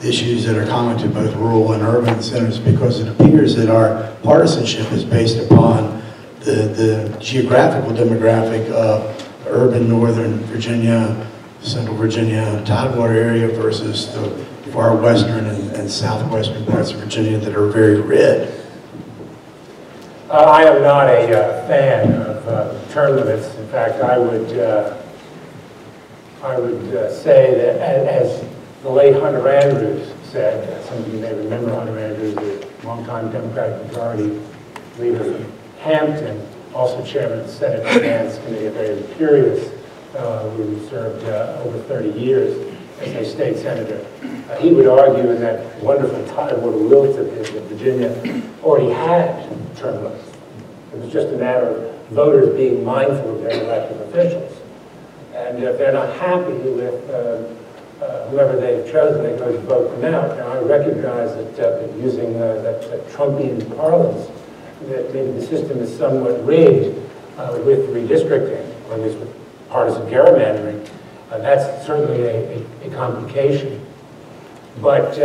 issues that are common to both rural and urban centers, because it appears that our partisanship is based upon the geographical demographic of urban northern Virginia, central Virginia, Tidewater area versus the far western and southwestern parts of Virginia that are very red. I am not a fan of term limits. In fact, I would say that, as the late Hunter Andrews said, some of you may remember Hunter Andrews, the longtime Democratic Majority Leader from Hampton, also chairman of the Senate Finance Committee, a very imperious fellow who served over 30 years as a state senator. He would argue in that wonderful Tidewater lilt of his that Virginia already had term limits. It was just a matter of voters being mindful of their elected officials. And if they're not happy with whoever they've chosen, they go to vote them out. Now, I recognize that using that Trumpian parlance, that maybe the system is somewhat rigged with redistricting, or at least with partisan gerrymandering. That's certainly a complication. But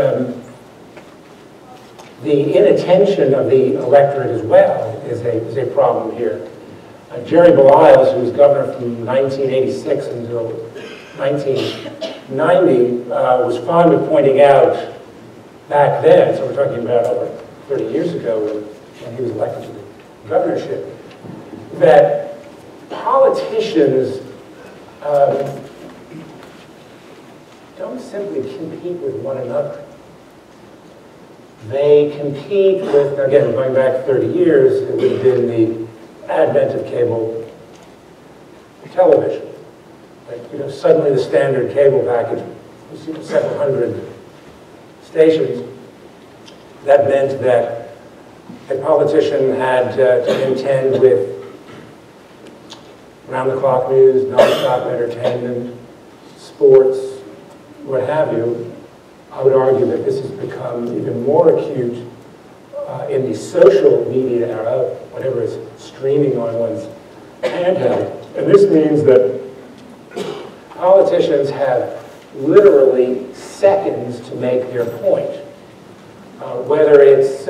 the inattention of the electorate as well is a problem here. Jerry Beliles, who was governor from 1986 until 1990, was fond of pointing out back then, so we're talking about over 30 years ago when he was elected to the governorship, that politicians don't simply compete with one another. They compete with, again, going back 30 years, it would have been the advent of cable television. Like, suddenly the standard cable package was several hundred stations. That meant that a politician had to contend with round-the-clock news, non-stop entertainment, sports, what have you. I would argue that this has become even more acute in the social media era, whatever is streaming on one's handheld. And this means that politicians have literally seconds to make their point. Whether it's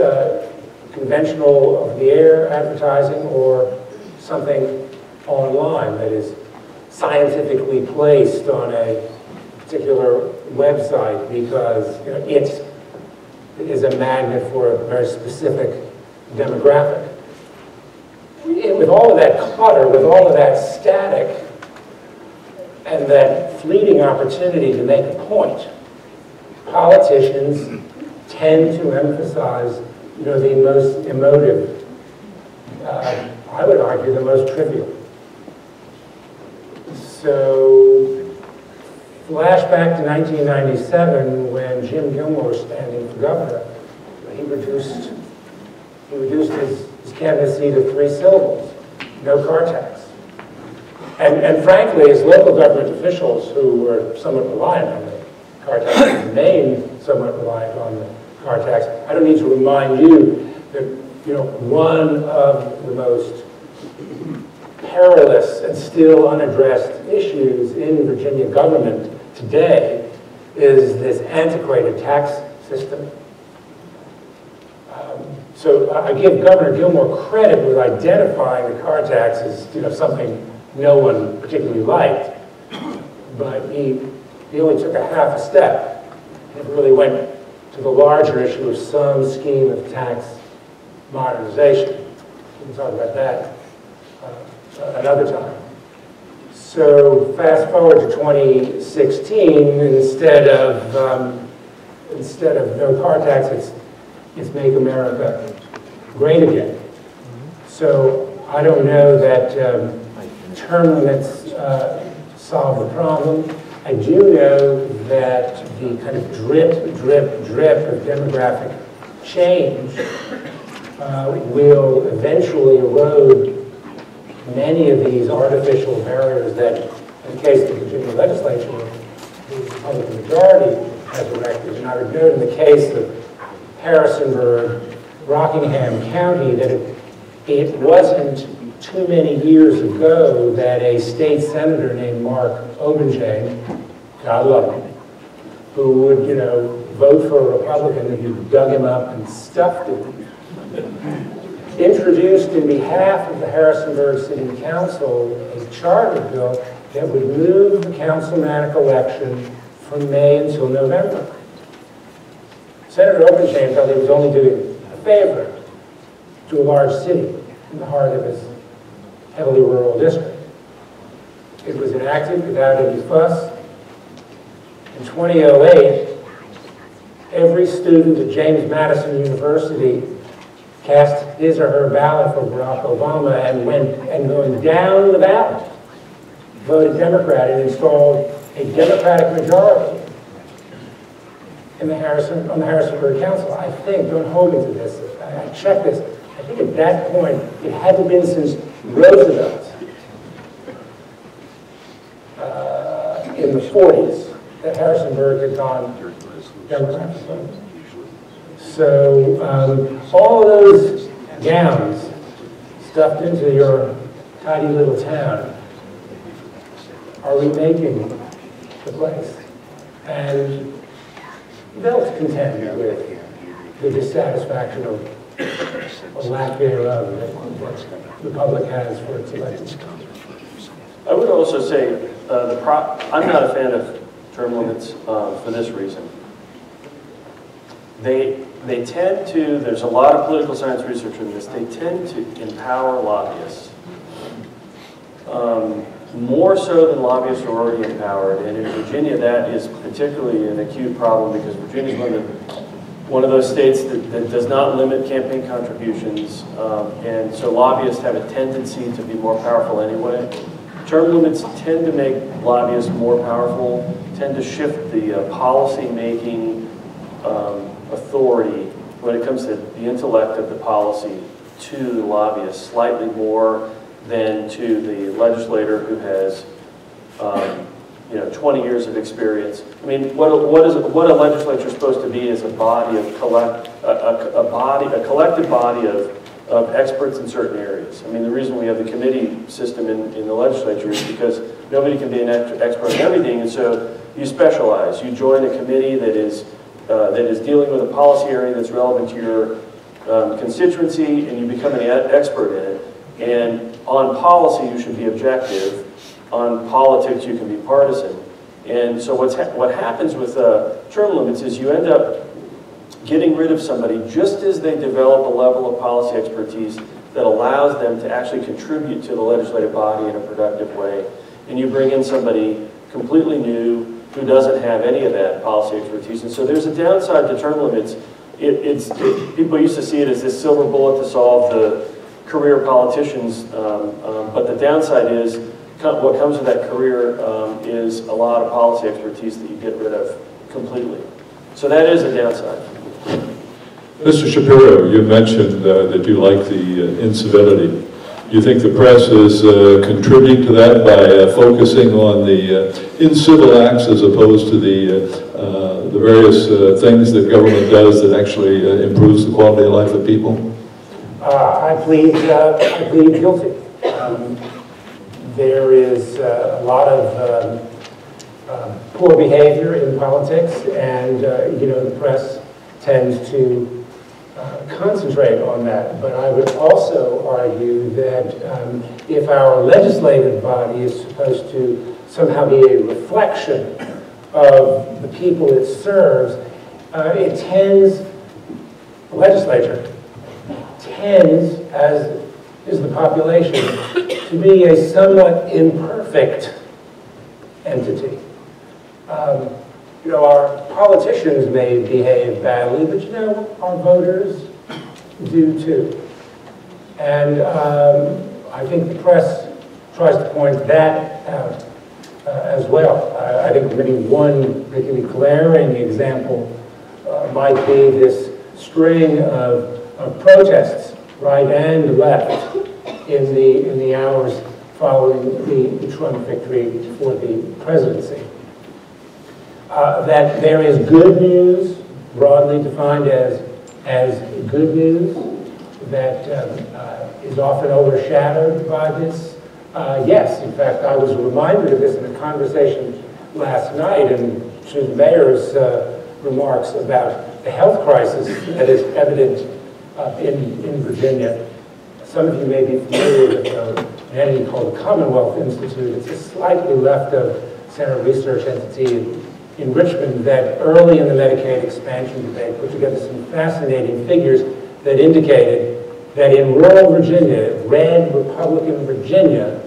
conventional over-the-air advertising or something online that is scientifically placed on a particular website because it is a magnet for a very specific demographic. With all of that clutter, with all of that static, and that fleeting opportunity to make a point, politicians tend to emphasize, the most emotive, I would argue the most trivial. So, flashback to 1997 when Jim Gilmore was standing for governor. He reduced his candidacy to 3 syllables, no car tax. And frankly, as local government officials who were somewhat reliant on the car tax, remain somewhat reliant on the car tax, I don't need to remind you that, you know, one of the most perilous and still unaddressed issues in Virginia government today is this antiquated tax system. So I give Governor Gilmore credit with identifying the car tax as, you know, something no one particularly liked, but he only took a half a step. It really went to the larger issue of some scheme of tax modernization. We can talk about that another time. So fast forward to 2016, instead of no car tax, it's Make America Great Again. So I don't know that term limits solve the problem. I do know that the kind of drip, drip, drip of demographic change will eventually erode many of these artificial barriers that, in the case of the Virginia legislature, the Republican majority has erected. And I would note in the case of Harrisonburg, Rockingham County, that it wasn't too many years ago that a state senator named Mark Obengame, God love him, who would, you know, vote for a Republican if you dug him up and stuffed him, introduced in behalf of the Harrisonburg City Council a charter bill that would move the councilmanic election from May until November. Senator Obengame felt he was only doing a favor to a large city in the heart of his heavily rural district. It was enacted without any fuss. In 2008, every student at James Madison University cast his or her ballot for Barack Obama and going down the ballot, voted Democrat and installed a Democratic majority on the Harrisonburg Council. I think, don't hold me to this, I checked this, I think at that point, it hadn't been since Roosevelt in the 40s that Harrisonburg had gone Democrat. So all of those gowns stuffed into your tidy little town are remaking the place. And they'll contend with the dissatisfaction of or lack thereof that the public has for its elections. I would also say I'm not a fan of term limits for this reason. They tend to, there's a lot of political science research in this, they tend to empower lobbyists. More so than lobbyists are already empowered. And in Virginia, that is particularly an acute problem because Virginia is one of those states that does not limit campaign contributions. And so lobbyists have a tendency to be more powerful anyway. Term limits tend to make lobbyists more powerful, tend to shift the policy-making authority when it comes to the intellect of the policy to the lobbyist slightly more than to the legislator who has 20 years of experience. I mean, what a legislature is supposed to be is a body of a collective body of experts in certain areas. I mean, the reason we have the committee system in the legislature is because nobody can be an expert in everything, and so you specialize. You join a committee that is dealing with a policy area that's relevant to your constituency, and you become an expert in it. And on policy, you should be objective. On politics, you can be partisan. And so what happens with term limits is you end up getting rid of somebody just as they develop a level of policy expertise that allows them to actually contribute to the legislative body in a productive way. And you bring in somebody completely new who doesn't have any of that policy expertise. And so there's a downside to term limits. People used to see it as this silver bullet to solve the career politicians, but the downside is what comes with that career is a lot of policy expertise that you get rid of completely. So that is a downside. Mr. Shapiro, you mentioned that you like the incivility You think the press is contributing to that by focusing on the incivil acts as opposed to the various things that government does that actually improves the quality of life of people? I plead guilty. There is a lot of poor behavior in politics, and the press tends to concentrate on that. But I would also argue that if our legislative body is supposed to somehow be a reflection of the people it serves, it tends, the legislature tends, as is the population, to be a somewhat imperfect entity. Our politicians may behave badly, but our voters do too. And I think the press tries to point that out as well. I think maybe one particularly glaring example might be this string of protests, right and left, in the hours following the Trump victory for the presidency. That there is good news, broadly defined as good news, that is often overshadowed by this. Yes, in fact, I was reminded of this in a conversation last night, and to the mayor's remarks about the health crisis that is evident in Virginia. Some of you may be familiar with an entity called the Commonwealth Institute. It's a slightly left of center research entity in Richmond that early in the Medicaid expansion debate put together some fascinating figures that indicated that in rural Virginia, red Republican Virginia,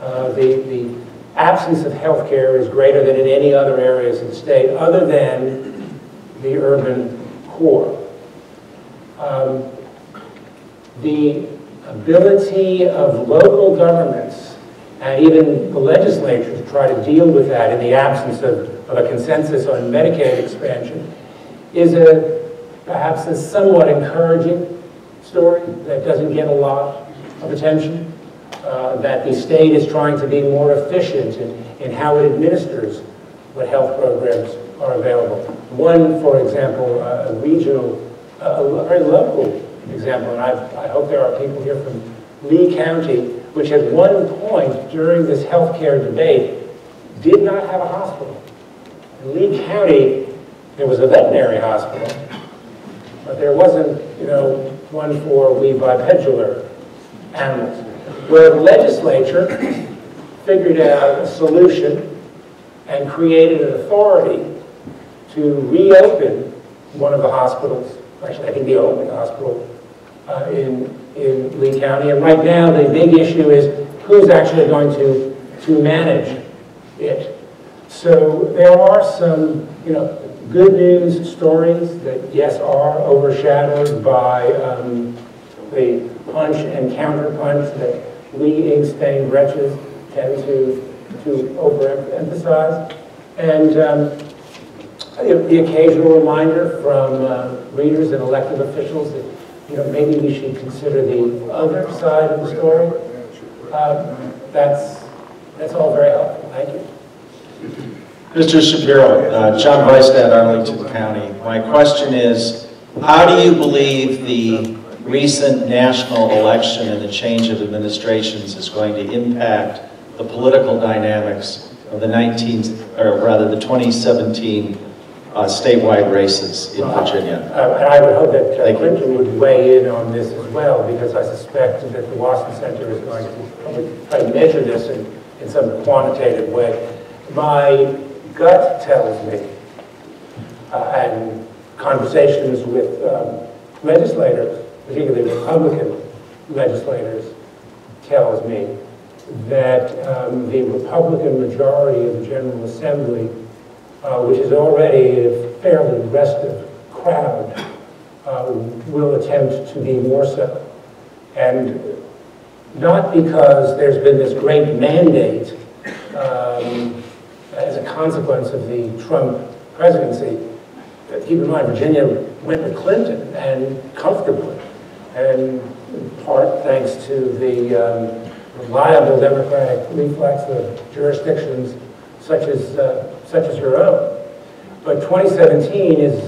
the absence of health care is greater than in any other areas of the state other than the urban core. The ability of local governments and even the legislature to try to deal with that in the absence of a consensus on Medicaid expansion is perhaps a somewhat encouraging story that doesn't get a lot of attention, that the state is trying to be more efficient in how it administers what health programs are available. One, for example, a regional, a very local example, and I hope there are people here from Lee County, which at one point during this healthcare debate did not have a hospital. In Lee County, there was a veterinary hospital, but there wasn't, one for bipedal animals. Where the legislature figured out a solution and created an authority to reopen one of the hospitals, actually I think the only hospital in Lee County. And right now the big issue is who's actually going to manage it. So there are some, good news stories that, yes, are overshadowed by the punch and counter-punch that we ink-stained wretches tend to overemphasize. And the occasional reminder from readers and elected officials that, maybe we should consider the other side of the story. That's all very helpful. Thank you. Mr. Shapiro, John Weistat, Arlington County. My question is, how do you believe the recent national election and the change of administrations is going to impact the political dynamics of the 2017 statewide races in Virginia? And I would hope that Clinton would weigh in on this as well, because I suspect that the Watson Center is going to try to measure this in some quantitative way. My gut tells me, and conversations with legislators, particularly Republican legislators, tells me that the Republican majority of the General Assembly, which is already a fairly restive crowd, will attempt to be more so. And not because there's been this great mandate as a consequence of the Trump presidency. Keep in mind, Virginia went with Clinton, and comfortably. And in part thanks to the reliable democratic reflex of jurisdictions such as your own. But 2017 is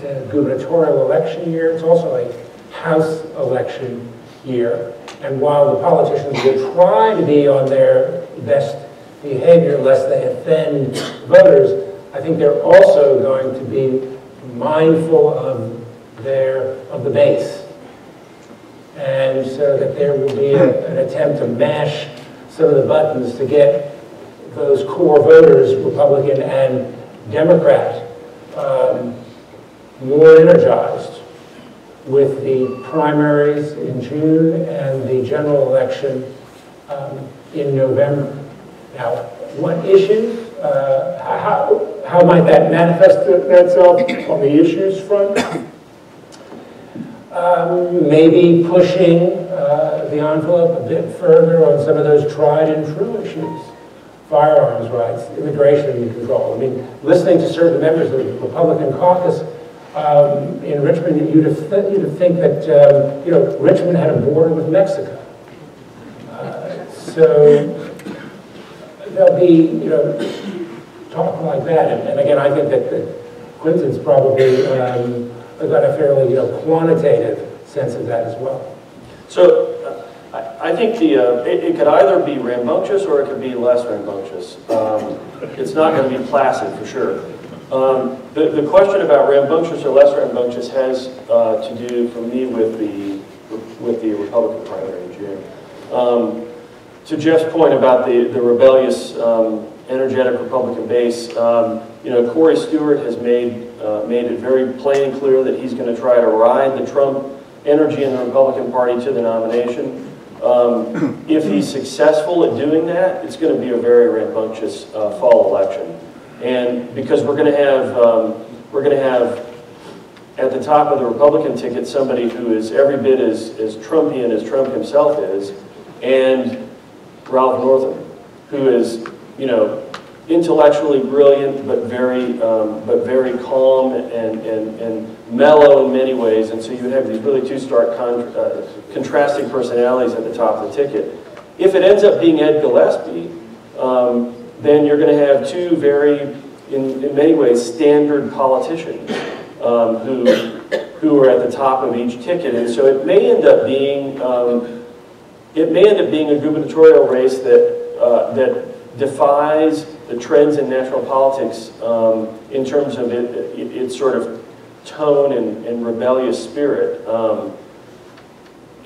a gubernatorial election year. It's also a House election year. And while the politicians will try to be on their best behavior lest they offend voters, I think they're also going to be mindful of the base. And so that there will be an attempt to mash some of the buttons to get those core voters, Republican and Democrat, more energized with the primaries in June and the general election in November. Now, what issues? How might that manifest itself on the issues front? Maybe pushing the envelope a bit further on some of those tried and true issues. Firearms rights, immigration control. I mean, listening to certain members of the Republican caucus in Richmond, you'd have think that Richmond had a border with Mexico. So there'll be talk like that, and again, I think that Clinton's probably got a fairly quantitative sense of that as well. So I think it could either be rambunctious or it could be less rambunctious. It's not going to be placid for sure. The question about rambunctious or less rambunctious has to do, for me, with the Republican primary in June. To Jeff's point about the rebellious, energetic Republican base, Corey Stewart has made it very plain and clear that he's going to try to ride the Trump energy in the Republican Party to the nomination. If he's successful at doing that, it's going to be a very rambunctious fall election, and because we're going to have at the top of the Republican ticket somebody who is every bit as Trumpian as Trump himself is, and Ralph Northam, who is intellectually brilliant but very calm and mellow in many ways, and so you would have these really two stark contrasting personalities at the top of the ticket. If it ends up being Ed Gillespie, then you're going to have two very, in many ways, standard politicians who are at the top of each ticket, and so it may end up being a gubernatorial race that defies the trends in national politics in terms of its sort of tone and rebellious spirit.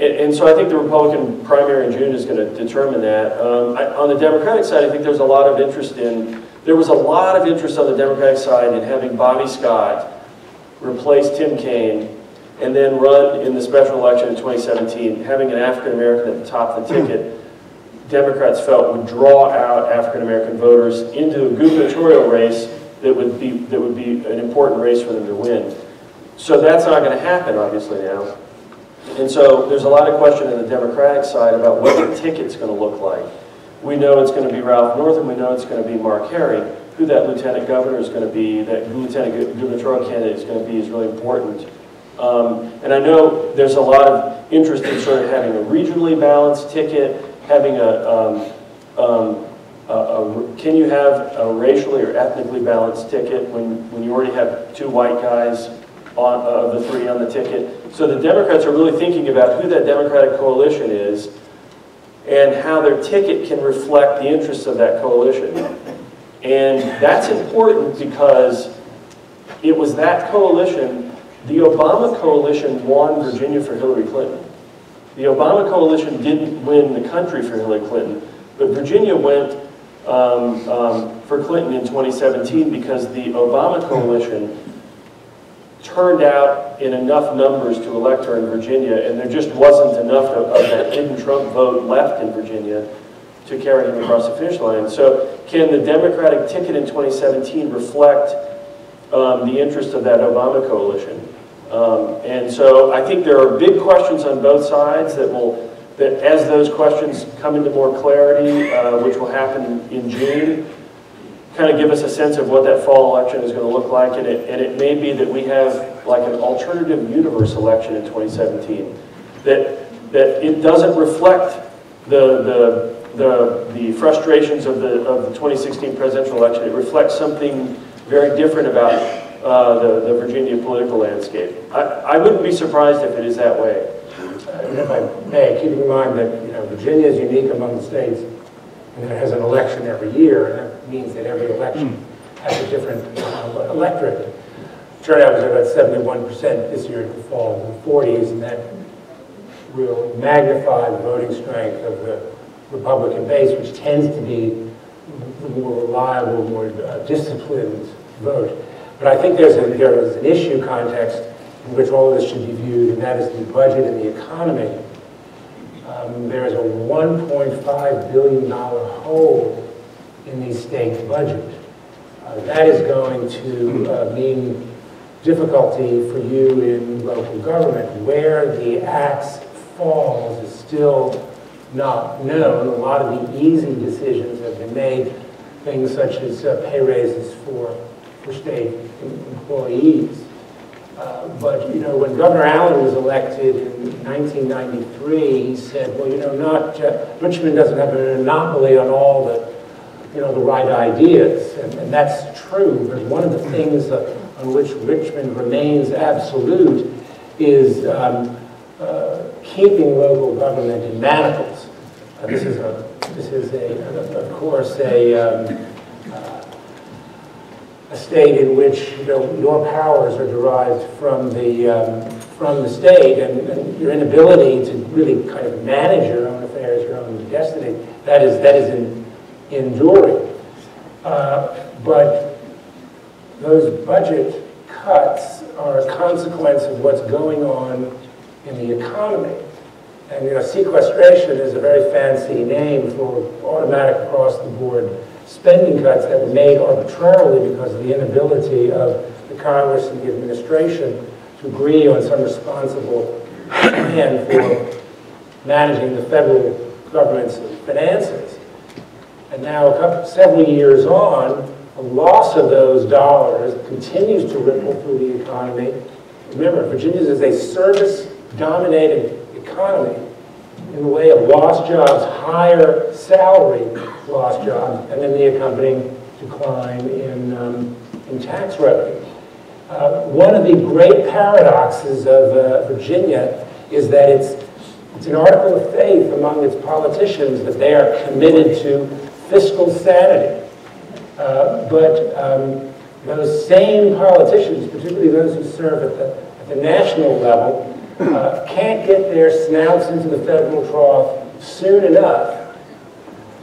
And so I think the Republican primary in June is going to determine that. On the Democratic side, I think there was a lot of interest on the Democratic side in having Bobby Scott replace Tim Kaine and then run in the special election in 2017, having an African American at the top of the ticket. Democrats felt would draw out African American voters into a gubernatorial race that would be an important race for them to win. So that's not going to happen, obviously, now. And so there's a lot of question on the Democratic side about what the ticket's going to look like. We know it's going to be Ralph Northam. We know it's going to be Mark Herring. Who that lieutenant governor is going to be, that lieutenant gubernatorial candidate is going to be, is really important. And I know there's a lot of interest in sort of having a regionally balanced ticket, having can you have a racially or ethnically balanced ticket when you already have two white guys of the three on the ticket? So the Democrats are really thinking about who that Democratic coalition is and how their ticket can reflect the interests of that coalition. And that's important because it was that coalition, the Obama coalition won Virginia for Hillary Clinton. The Obama coalition didn't win the country for Hillary Clinton, but Virginia went for Clinton in 2017 because the Obama coalition turned out in enough numbers to elect her in Virginia, and there just wasn't enough of that hidden Trump vote left in Virginia to carry him across the finish line. So can the Democratic ticket in 2017 reflect the interest of that Obama coalition? And so I think there are big questions on both sides that as those questions come into more clarity, which will happen in June, kind of give us a sense of what that fall election is going to look like. And it may be that we have like an alternative universe election in 2017. That that it doesn't reflect the frustrations of the 2016 presidential election. It reflects something very different about the Virginia political landscape. I wouldn't be surprised if it is that way. If I may, keeping in mind that Virginia is unique among the states, and it has an election every year, and that means that every election has a different electorate. Turnout was about 71% this year in the fall, in the 40s, and that will magnify the voting strength of the Republican base, which tends to be the more reliable, more disciplined vote. But I think there is an issue context in which all of this should be viewed, and that is the budget and the economy. There is a $1.5 billion hole in the state's budget. That is going to mean difficulty for you in local government. Where the axe falls is still not known. A lot of the easy decisions have been made, things such as pay raises for state employees. But when Governor Allen was elected in 1993, he said, well, Richmond doesn't have an monopoly on all the right ideas, and that's true. But one of the things on which Richmond remains absolute is keeping local government in manacles. This is of course a state in which your powers are derived from the state, and your inability to really kind of manage your own affairs, your own destiny, that is enduring. But those budget cuts are a consequence of what's going on in the economy. And sequestration is a very fancy name for automatic across-the-board spending cuts that were made arbitrarily because of the inability of the Congress and the administration to agree on some responsible plan for managing the federal government's finances. And now, several years on, the loss of those dollars continues to ripple through the economy. Remember, Virginia is a service-dominated economy in the way of lost jobs, higher salary lost jobs, and then the accompanying decline in tax revenue. One of the great paradoxes of Virginia is that it's an article of faith among its politicians that they are committed to fiscal sanity. But those same politicians, particularly those who serve at the national level, can't get their snouts into the federal trough soon enough,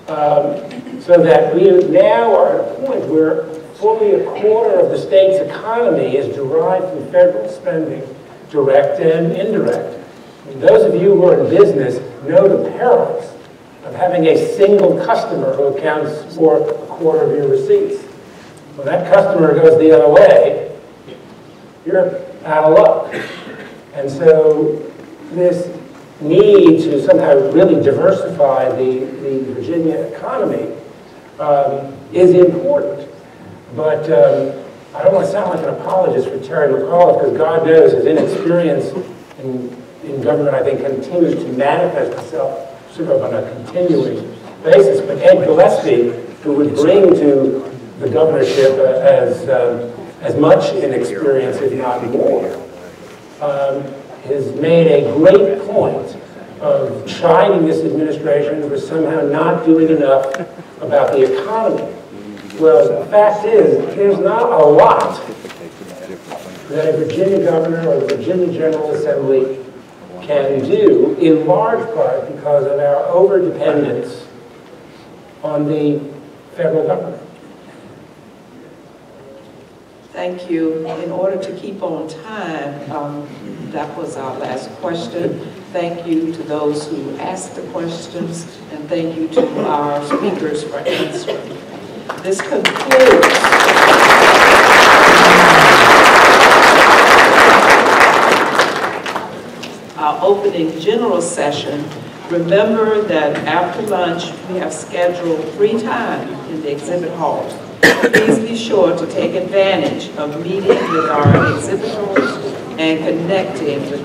so that we now are at a point where fully a quarter of the state's economy is derived from federal spending, direct and indirect. And those of you who are in business know the perils of having a single customer who accounts for a quarter of your receipts. When that customer goes the other way, you're out of luck. And so this need to somehow really diversify the Virginia economy is important. But I don't want to sound like an apologist for Terry McAuliffe, because God knows his inexperience in government, I think, continues to manifest itself sort of on a continuing basis. But Ed Gillespie, who would bring to the governorship as much inexperience, if not more, has made a great point of chiding this administration for somehow not doing enough about the economy. Well, the fact is, there's not a lot that a Virginia governor or the Virginia General Assembly can do, in large part because of our overdependence on the federal government. Thank you. In order to keep on time, that was our last question. Thank you to those who asked the questions, and thank you to our speakers for answering. This concludes our opening general session. Remember that after lunch, we have scheduled free time in the exhibit hall. Please be sure to take advantage of meeting with our exhibitors and connecting with